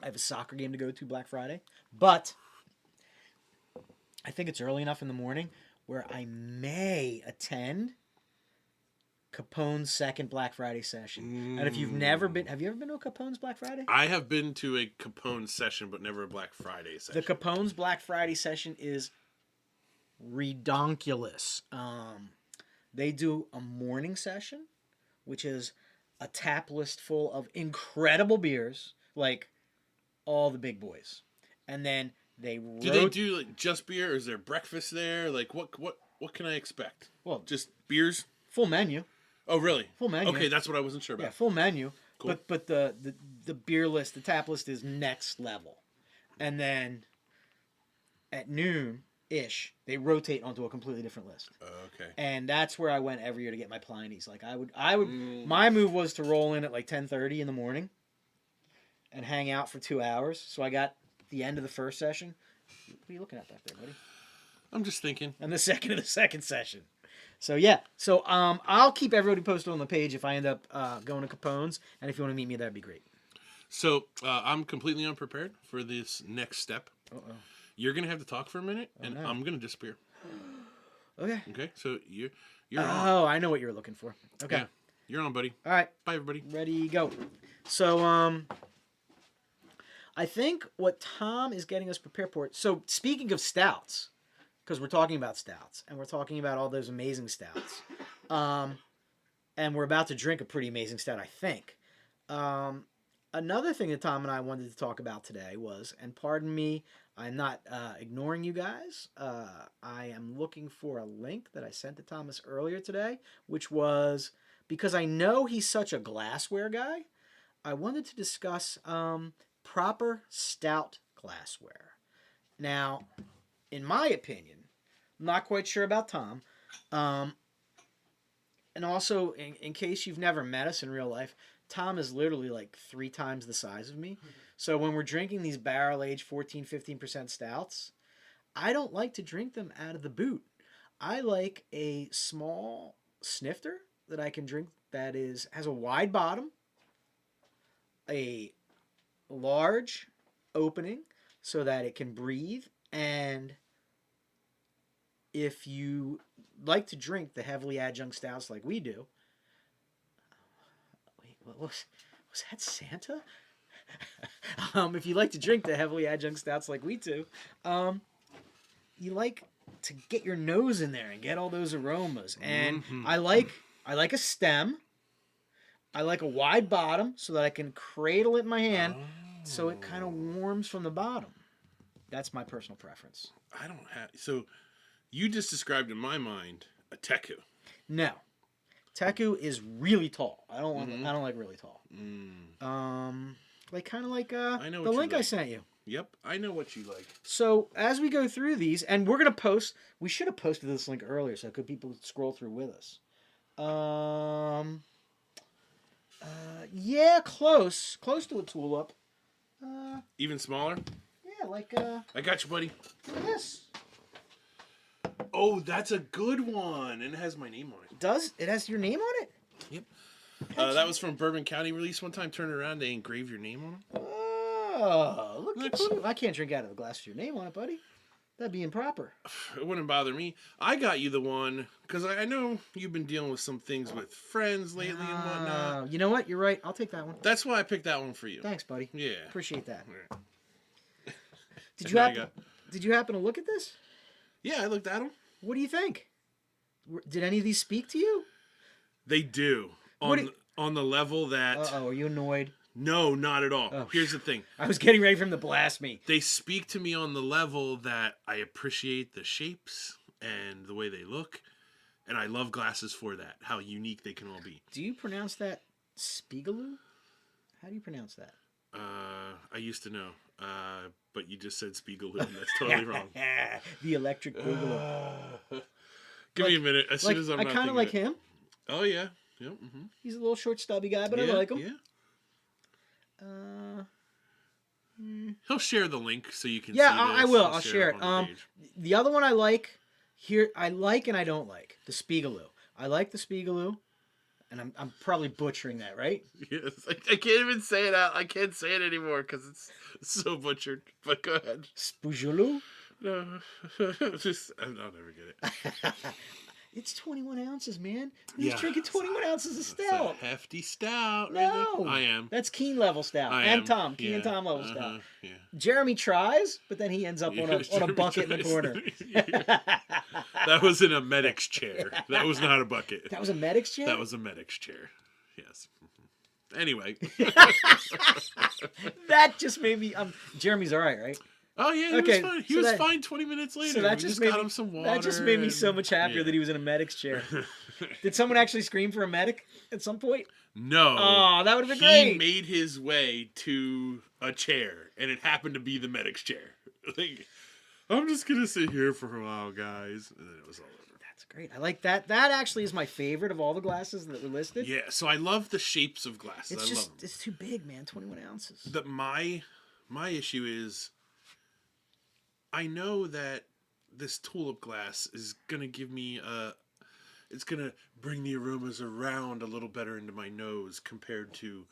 I have a soccer game to go to Black Friday, but I think it's early enough in the morning where I may attend Capone's second Black Friday session. And if you've never been, have you ever been to a Capone's Black Friday? I have been to a Capone session, but never a Black Friday session. The Capone's Black Friday session is redonkulous. They do a morning session, which is a tap list full of incredible beers, like all the big boys. And then they do they do like just beer, or is there breakfast there? Like what can I expect? Well, just beers? full menu. Oh, really? Full menu. Okay, that's what I wasn't sure about. Yeah, full menu. Cool. But the beer list, the tap list is next level. And then at noon-ish, they rotate onto a completely different list. Okay. And that's where I went every year to get my Pliny's. Like my move was to roll in at like 10:30 in the morning and hang out for 2 hours. So I got the end of the first session. What are you looking at back there, buddy? I'm just thinking. And the second of the second session. So yeah, I'll keep everybody posted on the page if I end up going to Capone's, and if you want to meet me, that'd be great. So I'm completely unprepared for this next step. Uh-oh. You're gonna have to talk for a minute, and no. I'm gonna disappear. Okay. Okay. So you're on. Oh, I know what you're looking for. Okay. Yeah, you're on, buddy. All right. Bye, everybody. Ready, go. So I think what Tom is getting us prepared for. So speaking of stouts, because we're talking about stouts, and we're talking about all those amazing stouts, and we're about to drink a pretty amazing stout, I think. Another thing that Tom and I wanted to talk about today was, and pardon me, I'm not ignoring you guys. I am looking for a link that I sent to Thomas earlier today, which was, because I know he's such a glassware guy, I wanted to discuss proper stout glassware. Now, in my opinion, I'm not quite sure about Tom. And also, in case you've never met us in real life, Tom is literally like 3 times the size of me. So when we're drinking these barrel-aged 14-15% stouts, I don't like to drink them out of the boot. I like a small snifter that I can drink that has a wide bottom, a large opening so that it can breathe, and if you like to drink the heavily adjunct stouts like we do, wait, was that Santa? If you like to drink the heavily adjunct stouts like we do, you like to get your nose in there and get all those aromas. And I like a stem. I like a wide bottom so that I can cradle it in my hand so it kind of warms from the bottom. That's my personal preference. I don't have... So, you just described in my mind a teku. No. Teku is really tall. I don't like really tall. Like kind of like I know the what link you I like. sent you. Yep, I know what you like. So as we go through these, and we're gonna post. We should have posted this link earlier, so could people scroll through with us? Yeah, close to a tulip. Even smaller? Yeah, like I got you, buddy. look at this. Oh, that's a good one, and it has my name on it. Does it has your name on it? Yep. That was from Bourbon County release one time. Turn it around, they engrave your name on it. Oh, look at you! I can't drink out of a glass with your name on it, buddy. That'd be improper. It wouldn't bother me. I got you the one because I know you've been dealing with some things with friends lately and whatnot. You know what? You're right. I'll take that one. That's why I picked that one for you. Thanks, buddy. Yeah. Appreciate that. Yeah. Did you happen to look at this? Yeah, I looked at them. What do you think? Did any of these speak to you? They do. On the level that... Uh-oh, are you annoyed? No, not at all. Oh, Here's the thing. I was getting ready for him to blast me. They speak to me on the level that I appreciate the shapes and the way they look. And I love glasses for that. How unique they can all be. Do you pronounce that Spiegeloo? How do you pronounce that? I used to know. But you just said Spiegeloo, and that's totally wrong. The electric boogaloo. Give me a minute. As soon as I'm I not kind of like him. Oh, yeah. Yep. Mm-hmm. He's a little short, stubby guy, but Yeah, I like him. Yeah. He'll share the link so you can see Yeah, this. I will. He'll I'll share it. on the page. The other one I like and I don't like the Spiegeloo. I like the Spiegeloo, and I'm probably butchering that, right? Yes, I can't even say it out. I can't say it anymore because it's so butchered. But go ahead. Spiegeloo. No, I'll never get it. It's 21 ounces, man. Who's drinking 21 ounces of stout? It's a hefty stout. No, right there. I am. That's Keen level stout. I and am. Tom, Keen Yeah. and Tom level stout. Yeah. Jeremy tries, but then he ends up on a Jeremy bucket in the tries. corner. That was in a medic's chair. That was not a bucket. That was a medic's chair? That was a medic's chair. Yes. Anyway. That just made me. Jeremy's all right? Oh yeah, he Okay, was fine. He so was that- fine 20 minutes later. So that We just got made him me, some water. that just made me so much happier yeah. that he was in a medic's chair. Did someone actually scream for a medic at some point? No. Oh, that would have been He great. made his way to a chair, and it happened to be the medic's chair. Like, I'm just gonna sit here for a while, guys, and then it was all over. That's great. I like that. That actually is my favorite of all the glasses that were listed. Yeah, so I love the shapes of glasses. It's I just love them. it's too big, man. 21 ounces. My issue is, I know that this tulip glass is gonna give me it's gonna bring the aromas around a little better into my nose compared to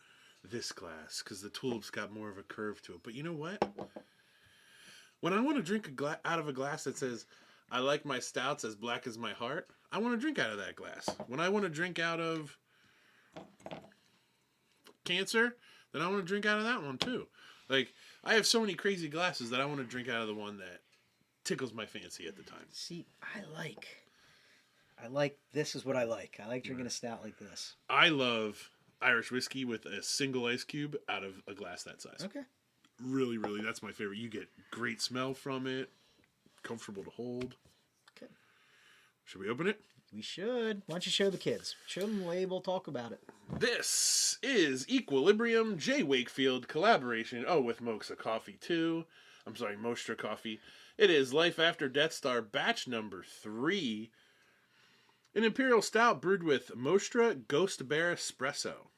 this glass, because the tulip's got more of a curve to it. But you know what? When I want to drink out of a glass that says, I like my stouts as black as my heart, I want to drink out of that glass. When I want to drink out of Cancer, then I want to drink out of that one too. Like, I have so many crazy glasses that I want to drink out of the one that tickles my fancy at the time. See, I like this is what I like. I like drinking a stout like this. I love Irish whiskey with a single ice cube out of a glass that size. Okay. Really, really, that's my favorite. You get great smell from it, comfortable to hold. Okay. Should we open it? We should. Why don't you show the kids? Show them the label, talk about it. This is Equilibrium J. Wakefield collaboration. Oh, with Moxa Coffee too. I'm sorry, Mostra Coffee. It is Life After Death Star batch number 3. An Imperial Stout brewed with Mostra Ghost Bear Espresso,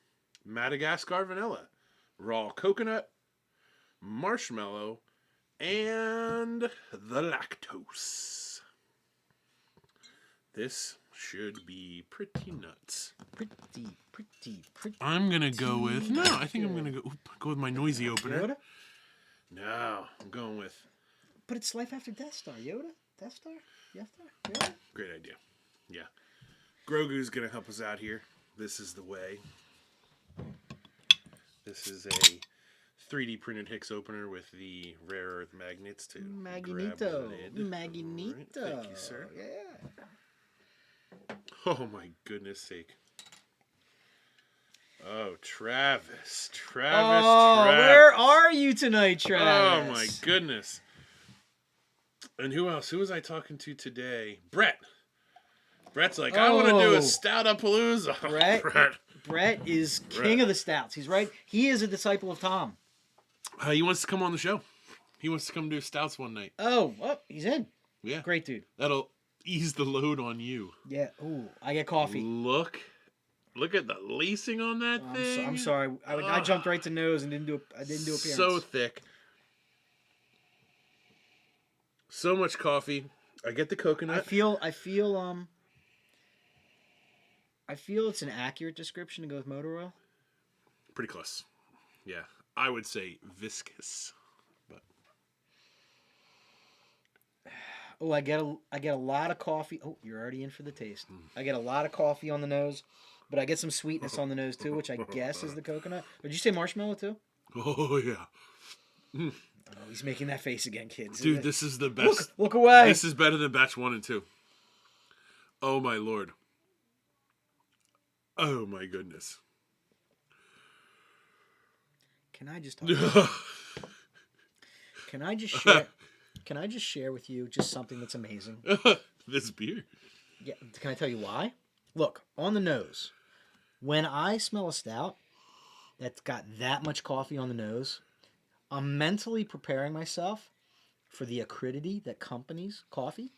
Madagascar Vanilla, Raw Coconut, Marshmallow, and the lactose. This should be pretty nuts. Pretty. I'm gonna go with I think I'm gonna go with my noisy opener. Yoda? No, I'm going with. But it's Life After Death Star. Yoda? Death Star? Death Star? Yoda? Great idea. Yeah, Grogu's gonna help us out here. This is the way. This is a 3D printed Hicks opener with the rare earth magnets to grab the Magneto. lid. Magneto. Right, thank you, sir. Yeah. Oh my goodness sake. Oh, Travis. Oh, Travis. where are you tonight, Oh Travis? my goodness. And who else? Who was I talking to today? Brett. Brett's like, I want to do a Stouta-palooza. Brett is king of the stouts. He's right. He is a disciple of Tom. He wants to come on the show. He wants to come do stouts one night. Oh, he's in. Yeah. Great dude. That'll ease the load on you. Yeah. Ooh, I get coffee. Look at the lacing on that thing. I'm sorry. I jumped right to nose and didn't do appearance. So thick. So much coffee. I get the coconut. I feel it's an accurate description to go with motor oil. Pretty close. Yeah. I would say viscous. But oh, I get a lot of coffee. Oh, you're already in for the taste. I get a lot of coffee on the nose, but I get some sweetness on the nose too, which I guess is the coconut. Did you say marshmallow too? Oh yeah. Oh, he's making that face again, kids. Dude, this is the best. Look away. This is better than batch 1 and 2. Oh my lord. Oh my goodness. Can I just talk? Can I just share? Can I just share with you just something that's amazing? This beer. Yeah. Can I tell you why? Look, on the nose. When I smell a stout that's got that much coffee on the nose, I'm mentally preparing myself for the acridity that accompanies coffee.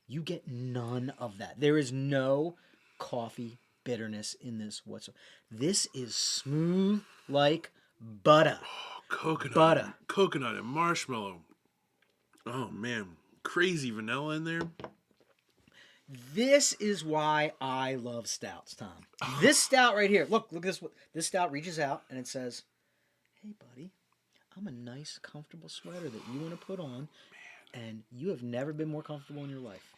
You get none of that. There is no coffee bitterness in this whatsoever. This is smooth like butter. Oh, coconut. Butter. Coconut and marshmallow. Oh man. Crazy vanilla in there. This is why I love stouts, Tom. This stout right here. Look at this. This stout reaches out and it says, "Hey, buddy, I'm a nice, comfortable sweater that you want to put on, and you have never been more comfortable in your life."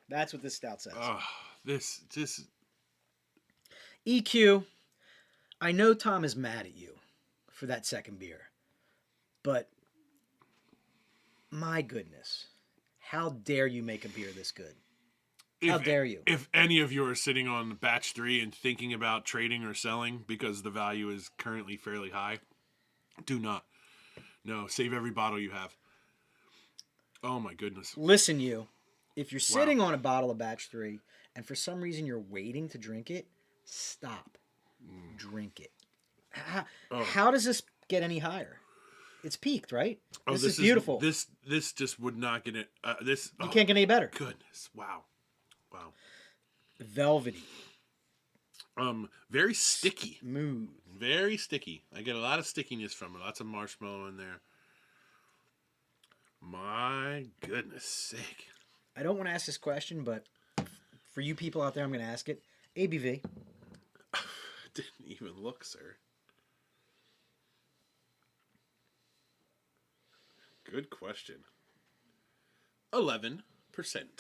That's what this stout says. This just EQ, I know Tom is mad at you for that second beer, but my goodness, how dare you make a beer this good? How dare you? If any of you are sitting on batch 3 and thinking about trading or selling because the value is currently fairly high, do not. No, save every bottle you have. Oh my goodness. Listen, you. If you're sitting on a bottle of batch 3 and for some reason you're waiting to drink it, stop. Drink it. How does this get any higher? It's peaked, right? This is beautiful. This just would not get it. You can't get any better. Goodness. Wow. Velvety. Very sticky. Smooth. Very sticky. I get a lot of stickiness from it. Lots of marshmallow in there. My goodness sake. I don't want to ask this question, but for you people out there, I'm going to ask it. ABV. Didn't even look, sir. Good question. 11%.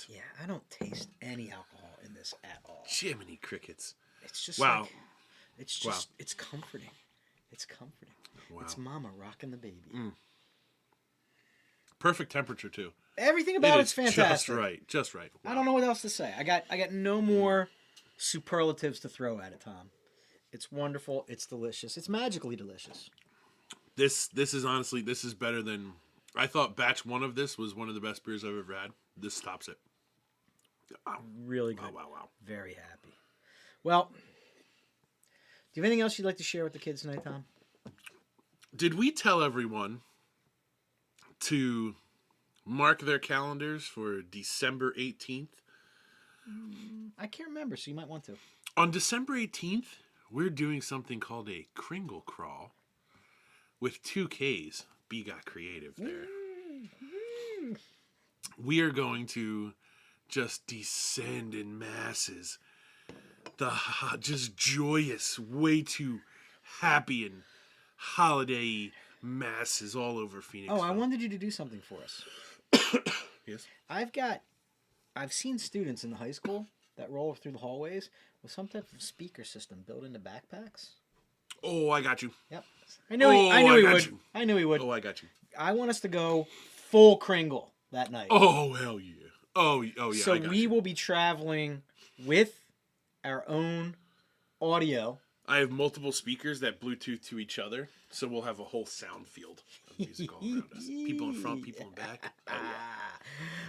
Yeah, I don't taste any alcohol in this at all. Jiminy crickets. It's just it's comforting. It's comforting. Wow. It's mama rocking the baby. Perfect temperature too. Everything about it's fantastic. Just right. Wow. I don't know what else to say. I got no more superlatives to throw at it, Tom. It's wonderful. It's delicious. It's magically delicious. This is honestly, this is better than, I thought batch 1 of this was one of the best beers I've ever had. This tops it. Wow. Really good. Wow. Very happy. Well, do you have anything else you'd like to share with the kids tonight, Tom? Did we tell everyone to mark their calendars for December 18th? I can't remember, so you might want to. On December 18th, we're doing something called a Kringle Crawl with 2 Ks. B got creative there. We are going to just descend in masses. Just joyous, way too happy and holiday masses all over Phoenix. Oh, I wanted you to do something for us. Yes. I've seen students in the high school that roll through the hallways with some type of speaker system built into backpacks. Oh, I got you. Yep. I knew he got would. you. I knew he would. Oh, I got you. I want us to go full Kringle that night. Oh, hell yeah. Oh yeah, So I got we you. will be traveling with our own audio. I have multiple speakers that Bluetooth to each other, so we'll have a whole sound field of music all around us. People in front, people in back. Oh, yeah.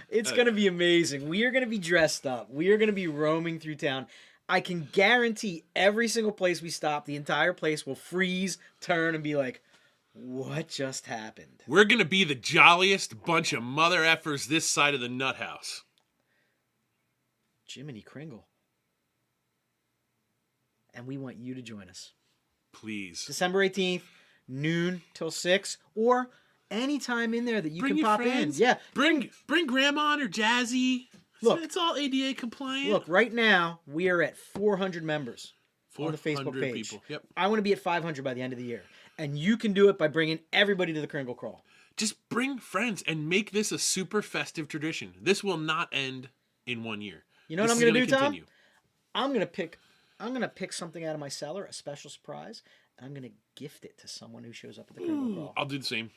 It's going to be amazing. We are going to be dressed up. We are going to be roaming through town. I can guarantee every single place we stop, the entire place will freeze, turn, and be like, what just happened? We're going to be the jolliest bunch of mother effers this side of the nut house. Jiminy Kringle. And we want you to join us. Please. December 18th, noon till 6, or any time in there that you Bring can your pop friends. in. Yeah. Bring Grandma or Jazzy. Look. It's all ADA compliant. Look, right now, we are at 400 members on the 400 Facebook page. people. Yep. I want to be at 500 by the end of the year. And you can do it by bringing everybody to the Kringle Crawl. Just bring friends and make this a super festive tradition. This will not end in 1 year. You know what This I'm is going to do, gonna Tom? continue. I'm gonna pick something out of my cellar, a special surprise, and I'm gonna gift it to someone who shows up at the Kringle Crawl. I'll do the same.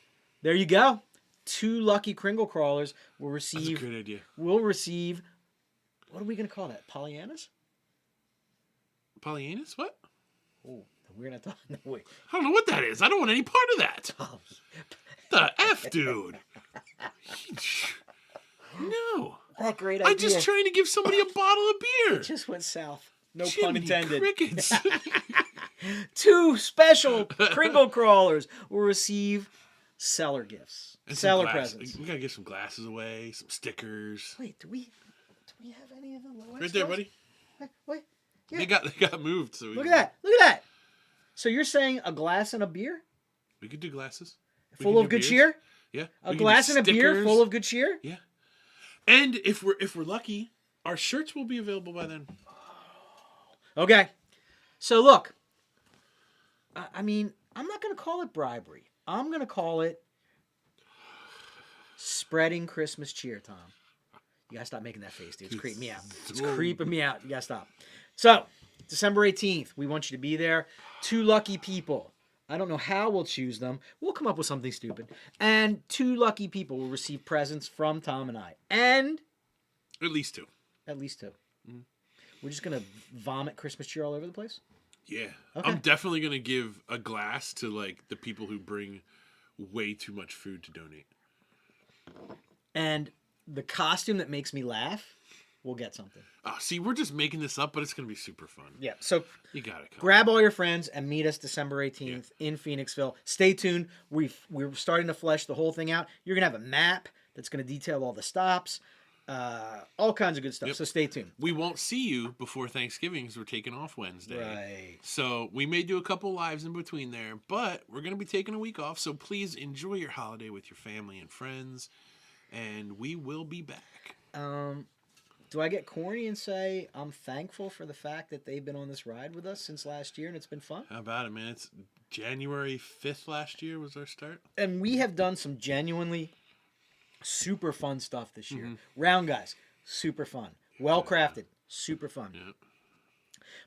There you go. 2 lucky Kringle crawlers will receive. That's a great idea. Will receive. What are we gonna call that? Pollyannas? Pollyannas? What? Oh, we're gonna talk. No, wait. I don't know what that is. I don't want any part of that. Oh, The F, dude. No. that great idea. I'm just trying to give somebody a bottle of beer. It just went south. No pun Jiminy intended. Crickets. 2 special Kringle crawlers will receive cellar gifts, And some cellar glass- presents. We gotta give some glasses away, some stickers. Wait, do we have any of the low Right there, buddy. Wait. Yeah. They got moved. So Look at that. Look at that. So you're saying a glass and a beer? We could do glasses. We Full could of do good beers. cheer? Yeah. A We could do glass and a beer stickers. full of good cheer? Yeah. And if we're lucky, our shirts will be available by then. Okay. So look, I mean, I'm not going to call it bribery. I'm going to call it spreading Christmas cheer, Tom. You got to stop making that face, dude. It's creeping me out. It's creeping me out. You got to stop. So, December 18th, we want you to be there. 2 lucky people. I don't know how we'll choose them. We'll come up with something stupid. And 2 lucky people will receive presents from Tom and I. And At least 2. at least 2. Mm-hmm. We're just going to vomit Christmas cheer all over the place? Yeah. Okay. I'm definitely gonna give a glass to like the people who bring way too much food to donate. And the costume that makes me laugh will get something. Oh, see, we're just making this up, but it's gonna be super fun. Yeah. So You gotta come. grab all your friends and meet us December 18th in Phoenixville. Stay tuned. We're starting to flesh the whole thing out. You're going to have a map that's going to detail all the stops, all kinds of good stuff. Yep. So stay tuned. We won't see you before Thanksgiving because we're taking off Wednesday. Right. So we may do a couple lives in between there, but we're going to be taking a week off. So please enjoy your holiday with your family and friends, and we will be back. Do I get corny and say I'm thankful for the fact that they've been on this ride with us since last year and it's been fun? How about it, man? It's January 5th last year was our start. And we have done some genuinely super fun stuff this year. Round guys, super fun. Well crafted, super fun. Yeah.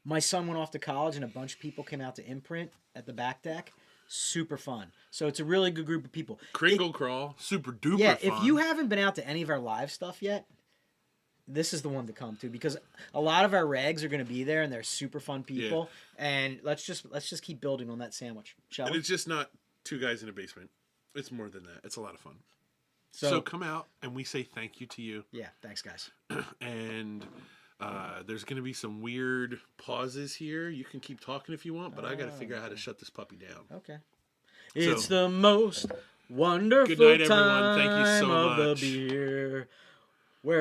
My son went off to college and a bunch of people came out to imprint at the back deck. Super fun. So it's a really good group of people. Kringle Crawl, super duper Yeah, fun. if you haven't been out to any of our live stuff yet, this is the one to come to because a lot of our regs are going to be there and they're super fun people. And let's just keep building on that sandwich, shall And we? it's just not 2 guys in a basement. It's more than that. It's a lot of fun. So come out and we say thank you to you. Yeah, thanks guys. And there's going to be some weird pauses here. You can keep talking if you want, but I got to figure out how to shut this puppy down. Okay. It's the most wonderful Good night, everyone. Thank you so time of much. the beer. Where